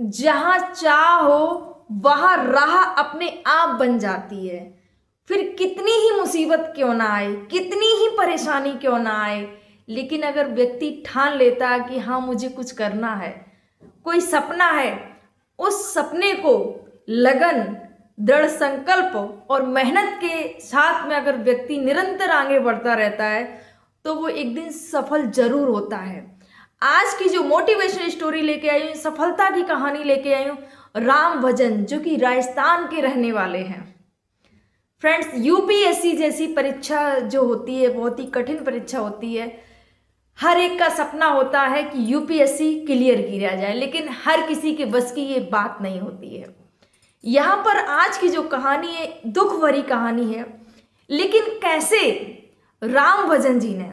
जहां चाह हो वहां राह अपने आप बन जाती है। फिर कितनी ही मुसीबत क्यों ना आए, कितनी ही परेशानी क्यों ना आए, लेकिन अगर व्यक्ति ठान लेता है कि हाँ मुझे कुछ करना है, कोई सपना है, उस सपने को लगन, दृढ़ संकल्प और मेहनत के साथ में अगर व्यक्ति निरंतर आगे बढ़ता रहता है तो वो एक दिन सफल जरूर होता है। आज की जो मोटिवेशनल स्टोरी लेके आई हूँ, सफलता की कहानी लेके आई हूँ, राम भजन, जो कि राजस्थान के रहने वाले हैं। फ्रेंड्स, यूपीएससी जैसी परीक्षा जो होती है बहुत ही कठिन परीक्षा होती है। हर एक का सपना होता है कि यूपीएससी क्लियर किया जाए, लेकिन हर किसी के बस की ये बात नहीं होती है। यहाँ पर आज की जो कहानी है दुख भरी कहानी है, लेकिन कैसे राम भजन जी ने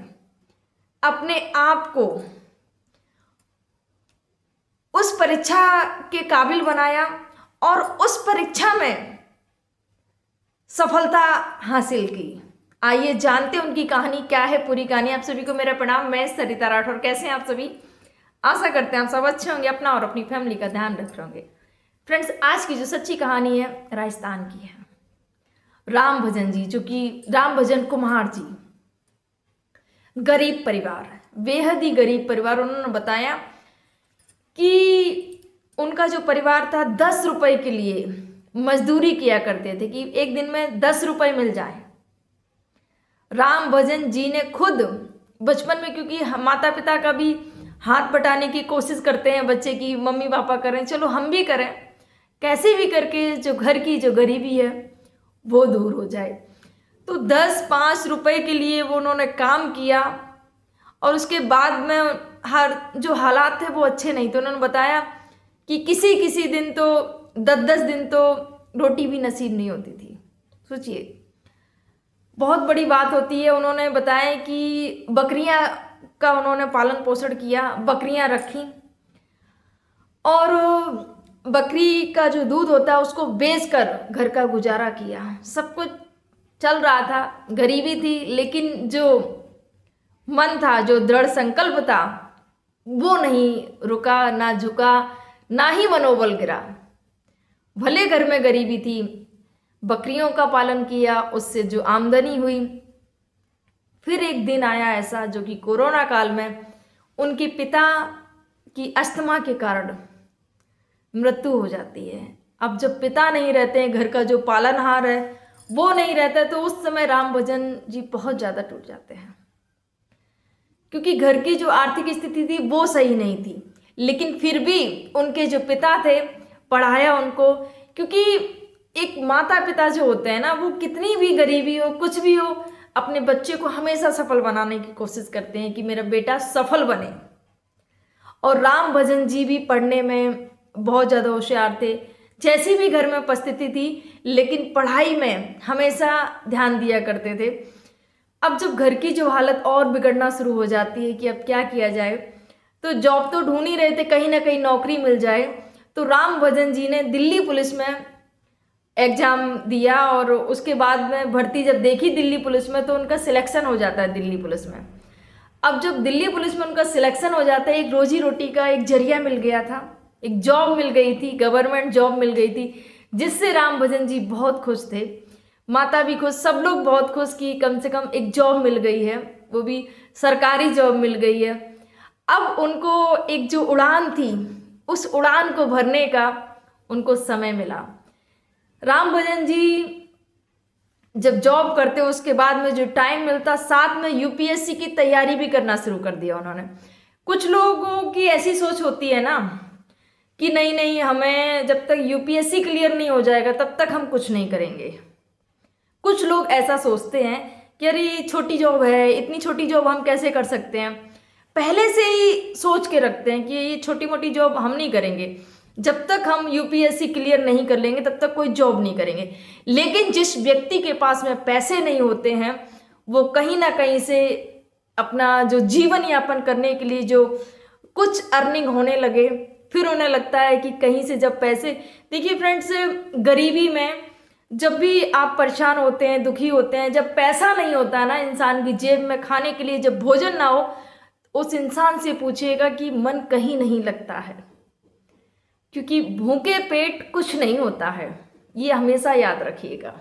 अपने आप को उस परीक्षा के काबिल बनाया और उस परीक्षा में सफलता हासिल की। आइए जानते हैं उनकी कहानी क्या है, पूरी कहानी। आप सभी को मेरा प्रणाम, मैं सरिता राठौर। कैसे हैं आप सभी? आशा करते हैं आप सब अच्छे होंगे, अपना और अपनी फैमिली का ध्यान रख रहे होंगे। फ्रेंड्स, आज की जो सच्ची कहानी है राजस्थान की है। राम भजन जी, जो कि राम भजन कुम्हार जी, गरीब परिवार, बेहद ही गरीब परिवार। उन्होंने बताया कि उनका जो परिवार था 10 रुपए के लिए मजदूरी किया करते थे कि एक दिन में 10 रुपए मिल जाए। राम भजन जी ने खुद बचपन में, क्योंकि माता पिता का भी हाथ बटाने की कोशिश करते हैं बच्चे की, मम्मी पापा करें चलो हम भी करें, कैसे भी करके जो घर की जो गरीबी है वो दूर हो जाए। तो 10-5 रुपए के लिए वो उन्होंने काम किया और उसके बाद में हर जो हालात थे वो अच्छे नहीं थे। उन्होंने बताया कि किसी किसी दिन तो 10-10 दिन तो रोटी भी नसीब नहीं होती थी। सोचिए, बहुत बड़ी बात होती है। उन्होंने बताया कि बकरियां का उन्होंने पालन पोषण किया, बकरियां रखी और बकरी का जो दूध होता है उसको बेचकर घर का गुजारा किया। सब कुछ चल रहा था, गरीबी थी, लेकिन जो मन था, जो दृढ़ संकल्प था, वो नहीं रुका, ना झुका, ना ही मनोबल गिरा। भले घर में गरीबी थी, बकरियों का पालन किया, उससे जो आमदनी हुई। फिर एक दिन आया ऐसा जो कि कोरोना काल में उनके पिता की अस्थमा के कारण मृत्यु हो जाती है। अब जब पिता नहीं रहते हैं, घर का जो पालनहार है वो नहीं रहता है, तो उस समय राम भजन जी बहुत ज़्यादा टूट जाते हैं, क्योंकि घर की जो आर्थिक स्थिति थी वो सही नहीं थी। लेकिन फिर भी उनके जो पिता थे, पढ़ाया उनको, क्योंकि एक माता पिता जो होते हैं ना, वो कितनी भी गरीबी हो, कुछ भी हो, अपने बच्चे को हमेशा सफल बनाने की कोशिश करते हैं कि मेरा बेटा सफल बने। और राम भजन जी भी पढ़ने में बहुत ज़्यादा होशियार थे, जैसी भी घर में उपस्थिति थी, लेकिन पढ़ाई में हमेशा ध्यान दिया करते थे। अब जब घर की जो हालत और बिगड़ना शुरू हो जाती है कि अब क्या किया जाए, तो जॉब तो ढूंढ ही रहे थे, कहीं ना कहीं नौकरी मिल जाए। तो राम भजन जी ने दिल्ली पुलिस में एग्जाम दिया और उसके बाद में भर्ती जब देखी दिल्ली पुलिस में, तो उनका सिलेक्शन हो जाता है दिल्ली पुलिस में। अब जब दिल्ली पुलिस में उनका सिलेक्शन हो जाता है, एक रोजी रोटी का एक जरिया मिल गया था, एक जॉब मिल गई थी, गवर्नमेंट जॉब मिल गई थी, जिससे राम भजन जी बहुत खुश थे। माता भी खुश, सब लोग बहुत खुश कि कम से कम एक जॉब मिल गई है, वो भी सरकारी जॉब मिल गई है। अब उनको एक जो उड़ान थी, उस उड़ान को भरने का उनको समय मिला। राम भजन जी जब जॉब करते उसके बाद में जो टाइम मिलता, साथ में यूपीएससी की तैयारी भी करना शुरू कर दिया उन्होंने। कुछ लोगों की ऐसी सोच होती है ना कि नहीं नहीं, हमें जब तक यूपीएससी क्लियर नहीं हो जाएगा तब तक हम कुछ नहीं करेंगे। कुछ लोग ऐसा सोचते हैं कि अरे ये छोटी जॉब है, इतनी छोटी जॉब हम कैसे कर सकते हैं, पहले से ही सोच के रखते हैं कि ये छोटी मोटी जॉब हम नहीं करेंगे, जब तक हम यूपीएससी क्लियर नहीं कर लेंगे तब तक कोई जॉब नहीं करेंगे। लेकिन जिस व्यक्ति के पास में पैसे नहीं होते हैं, वो कहीं ना कहीं से अपना जो जीवन यापन करने के लिए जो कुछ अर्निंग होने लगे, फिर उन्हें लगता है कि कहीं से जब पैसे, देखिए फ्रेंड्स, गरीबी में जब भी आप परेशान होते हैं, दुखी होते हैं, जब पैसा नहीं होता ना इंसान की जेब में खाने के लिए, जब भोजन ना हो, उस इंसान से पूछिएगा कि मन कहीं नहीं लगता है। क्योंकि भूखे पेट कुछ नहीं होता है, ये हमेशा याद रखिएगा।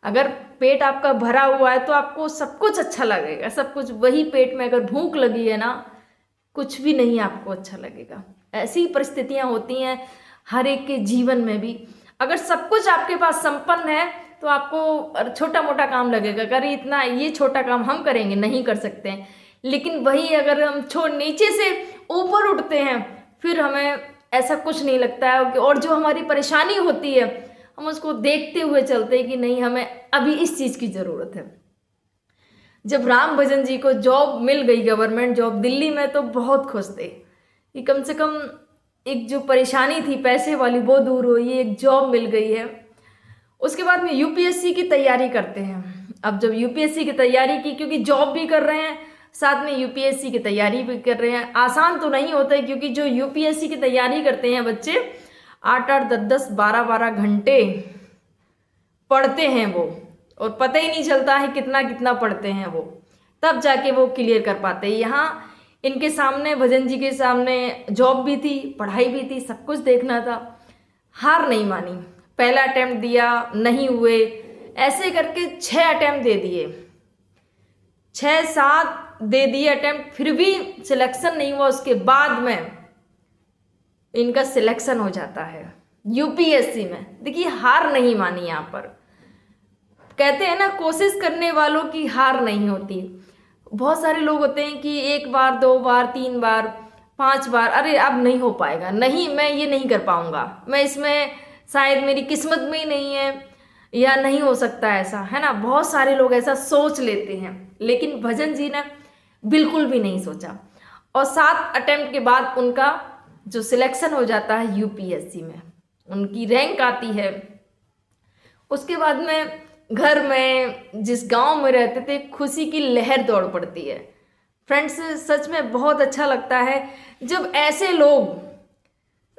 अगर पेट आपका भरा हुआ है तो आपको सब कुछ अच्छा लगेगा, सब कुछ। वही पेट में अगर भूख लगी है ना, कुछ भी नहीं आपको अच्छा लगेगा। ऐसी परिस्थितियां होती हैं हर एक के जीवन में भी। अगर सब कुछ आपके पास संपन्न है तो आपको छोटा मोटा काम लगेगा, अगर इतना ये छोटा काम हम करेंगे, नहीं कर सकते हैं। लेकिन वही अगर हम नीचे से ऊपर उठते हैं फिर हमें ऐसा कुछ नहीं लगता है। और जो हमारी परेशानी होती है हम उसको देखते हुए चलते हैं कि नहीं, हमें अभी इस चीज़ की ज़रूरत है। जब राम भजन जी को जॉब मिल गई, गवर्नमेंट जॉब दिल्ली में, तो बहुत खुश थे कि कम से कम एक जो परेशानी थी पैसे वाली वो दूर हुई, एक जॉब मिल गई है। उसके बाद में यूपीएससी की तैयारी करते हैं। अब जब यूपीएससी की तैयारी की, क्योंकि जॉब भी कर रहे हैं साथ में यूपीएससी की तैयारी भी कर रहे हैं, आसान तो नहीं होता है, क्योंकि जो यूपीएससी की तैयारी करते हैं बच्चे 8-8, 10-10, 12-12 घंटे पढ़ते हैं वो, और पता ही नहीं चलता है कितना कितना पढ़ते हैं वो, तब जाके वो क्लियर कर पाते हैं। यहाँ इनके सामने, भजन जी के सामने जॉब भी थी, पढ़ाई भी थी, सब कुछ देखना था। हार नहीं मानी, पहला अटेम्प्ट दिया, नहीं हुए, ऐसे करके 6 अटेम्प्ट दे दिए, 6-7 दे दिए अटेम्प्ट, फिर भी सिलेक्शन नहीं हुआ। उसके बाद में इनका सिलेक्शन हो जाता है यूपीएससी में। देखिए, हार नहीं मानी। यहाँ पर कहते हैं ना, कोशिश करने वालों की हार नहीं होती। बहुत सारे लोग होते हैं कि 1 बार, 2 बार, 3 बार, 5 बार, अरे अब नहीं हो पाएगा, नहीं, मैं ये नहीं कर पाऊंगा, मैं इसमें शायद मेरी किस्मत में ही नहीं है, या नहीं हो सकता ऐसा, है ना। बहुत सारे लोग ऐसा सोच लेते हैं, लेकिन भजन जी ने बिल्कुल भी नहीं सोचा। और 7 अटेम्प्ट के बाद उनका जो सिलेक्शन हो जाता है यूपीएससी में, उनकी रैंक आती है। उसके बाद में घर में, जिस गांव में रहते थे, खुशी की लहर दौड़ पड़ती है। फ्रेंड्स, सच में बहुत अच्छा लगता है जब ऐसे लोग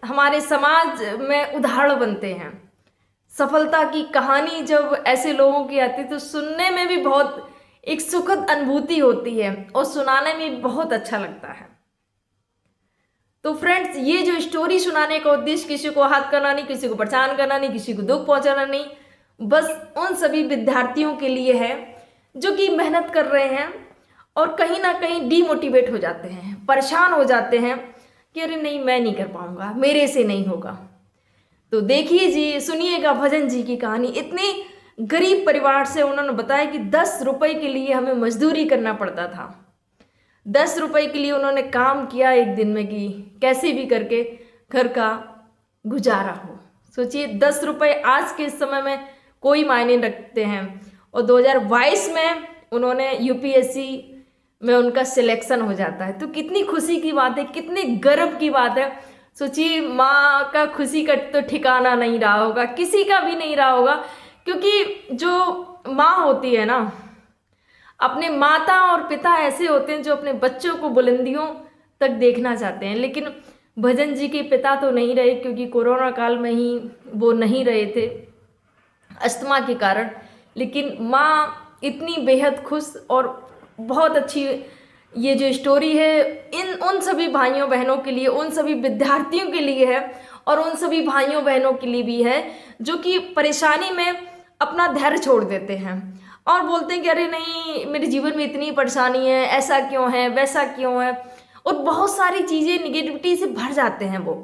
हमारे समाज में उदाहरण बनते हैं। सफलता की कहानी जब ऐसे लोगों की आती है तो सुनने में भी बहुत एक सुखद अनुभूति होती है और सुनाने में बहुत अच्छा लगता है। तो फ्रेंड्स, ये जो स्टोरी सुनाने का उद्देश्य किसी को आहत करना नहीं, किसी को परेशान करना नहीं, किसी को दुख पहुंचाना नहीं, बस उन सभी विद्यार्थियों के लिए है जो कि मेहनत कर रहे हैं और कहीं ना कहीं डीमोटिवेट हो जाते हैं, परेशान हो जाते हैं कि अरे नहीं, मैं नहीं कर पाऊंगा, मेरे से नहीं होगा। तो देखिए जी, सुनिएगा भजन जी की कहानी। इतनी गरीब परिवार से उन्होंने बताया कि 10 रुपए के लिए हमें मजदूरी करना पड़ता था। 10 रुपए के लिए उन्होंने काम किया एक दिन में कि कैसे भी करके घर का गुजारा हो। सोचिए, 10 रुपए आज के समय में कोई मायने रखते हैं। और 2022 में उन्होंने यूपीएससी में उनका सिलेक्शन हो जाता है। तो कितनी खुशी की बात है, कितनी गर्व की बात है। सोचिए, माँ का खुशी का तो ठिकाना नहीं रहा होगा, किसी का भी नहीं रहा होगा, क्योंकि जो माँ होती है ना, अपने माता और पिता ऐसे होते हैं जो अपने बच्चों को बुलंदियों तक देखना चाहते हैं। लेकिन भजन जी के पिता तो नहीं रहे, क्योंकि कोरोना काल में ही वो नहीं रहे थे अस्थमा के कारण। लेकिन माँ इतनी बेहद खुश, और बहुत अच्छी ये जो स्टोरी है उन सभी भाइयों बहनों के लिए, उन सभी विद्यार्थियों के लिए है, और उन सभी भाइयों बहनों के लिए भी है जो कि परेशानी में अपना धैर्य छोड़ देते हैं और बोलते हैं कि अरे नहीं, मेरे जीवन में इतनी परेशानी है, ऐसा क्यों है, वैसा क्यों है, और बहुत सारी चीज़ें निगेटिविटी से भर जाते हैं। वो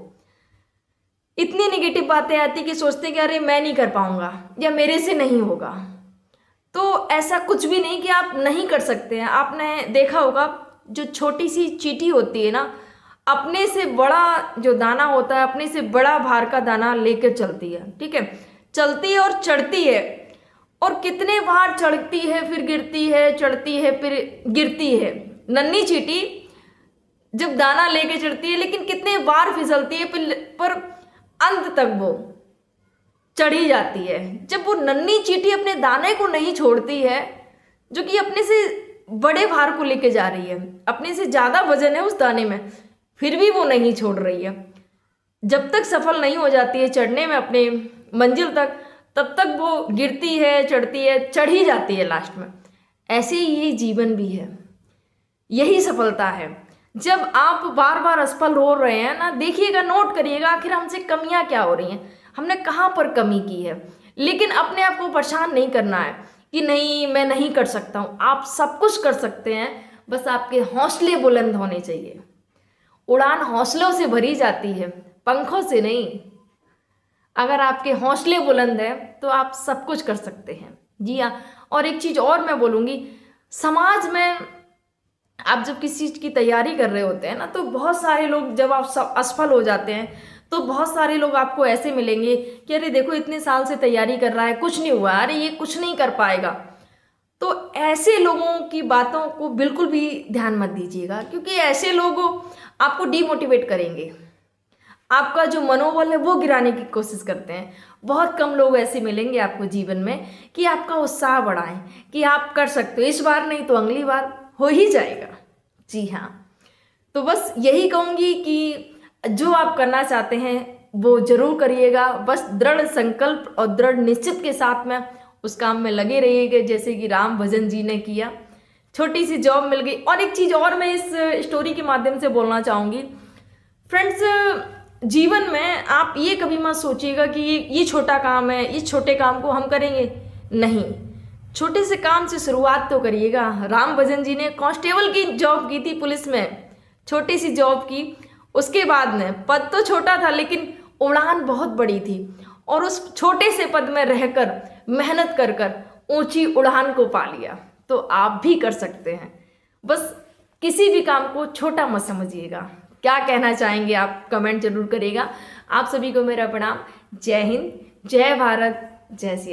इतनी निगेटिव बातें आती कि सोचते हैं कि अरे मैं नहीं कर पाऊंगा या मेरे से नहीं होगा। तो ऐसा कुछ भी नहीं कि आप नहीं कर सकते हैं। आपने देखा होगा, जो छोटी सी चींटी होती है ना, अपने से बड़ा जो दाना होता है, अपने से बड़ा भार का दाना लेकर चलती है, ठीक है, चलती है और चढ़ती है, और कितने बार चढ़ती है फिर गिरती है, चढ़ती है फिर गिरती है। नन्ही चींटी जब दाना लेके चढ़ती है, लेकिन कितने बार फिसलती है, पर अंत तक वो चढ़ी जाती है। जब वो नन्ही चींटी अपने दाने को नहीं छोड़ती है, जो कि अपने से बड़े भार को लेके जा रही है, अपने से ज़्यादा वजन है उस दाने में, फिर भी वो नहीं छोड़ रही है, जब तक सफल नहीं हो जाती है चढ़ने में अपने मंजिल तक, तब तक वो गिरती है, चढ़ती है, चढ़ ही जाती है लास्ट में। ऐसे ही ये जीवन भी है, यही सफलता है। जब आप बार बार असफल हो रहे हैं ना, देखिएगा, नोट करिएगा आखिर हमसे कमियां क्या हो रही हैं, हमने कहाँ पर कमी की है। लेकिन अपने आप को परेशान नहीं करना है कि नहीं मैं नहीं कर सकता हूँ, आप सब कुछ कर सकते हैं, बस आपके हौसले बुलंद होने चाहिए। उड़ान हौसलों से भरी जाती है, पंखों से नहीं। अगर आपके हौसले बुलंद है तो आप सब कुछ कर सकते हैं। जी हाँ, और एक चीज़ और मैं बोलूँगी, समाज में आप जब किसी चीज़ की तैयारी कर रहे होते हैं ना, तो बहुत सारे लोग, जब आप सब असफल हो जाते हैं तो बहुत सारे लोग आपको ऐसे मिलेंगे कि अरे देखो इतने साल से तैयारी कर रहा है, कुछ नहीं हुआ, अरे ये कुछ नहीं कर पाएगा। तो ऐसे लोगों की बातों को बिल्कुल भी ध्यान मत दीजिएगा, क्योंकि ऐसे लोग आपको डीमोटिवेट करेंगे, आपका जो मनोबल है वो गिराने की कोशिश करते हैं। बहुत कम लोग ऐसे मिलेंगे आपको जीवन में कि आपका उत्साह बढ़ाएं कि आप कर सकते हो, इस बार नहीं तो अगली बार हो ही जाएगा। जी हाँ, तो बस यही कहूँगी कि जो आप करना चाहते हैं वो जरूर करिएगा, बस दृढ़ संकल्प और दृढ़ निश्चित के साथ में उस काम में लगे रहिएगा, जैसे कि राम भजन जी ने किया। छोटी सी जॉब मिल गई। और एक चीज़ और मैं इस स्टोरी के माध्यम से बोलना चाहूँगी फ्रेंड्स, जीवन में आप ये कभी मत सोचिएगा कि ये छोटा काम है, इस छोटे काम को हम करेंगे नहीं। छोटे से काम से शुरुआत तो करिएगा। राम भजन जी ने कांस्टेबल की जॉब की थी पुलिस में, छोटी सी जॉब की, उसके बाद में पद तो छोटा था लेकिन उड़ान बहुत बड़ी थी, और उस छोटे से पद में रहकर मेहनत कर कर ऊंची उड़ान को पा लिया। तो आप भी कर सकते हैं, बस किसी भी काम को छोटा मत समझिएगा। क्या कहना चाहेंगे आप कमेंट जरूर करिएगा। आप सभी को मेरा प्रणाम। जय हिंद, जय भारत, जय श्री राम।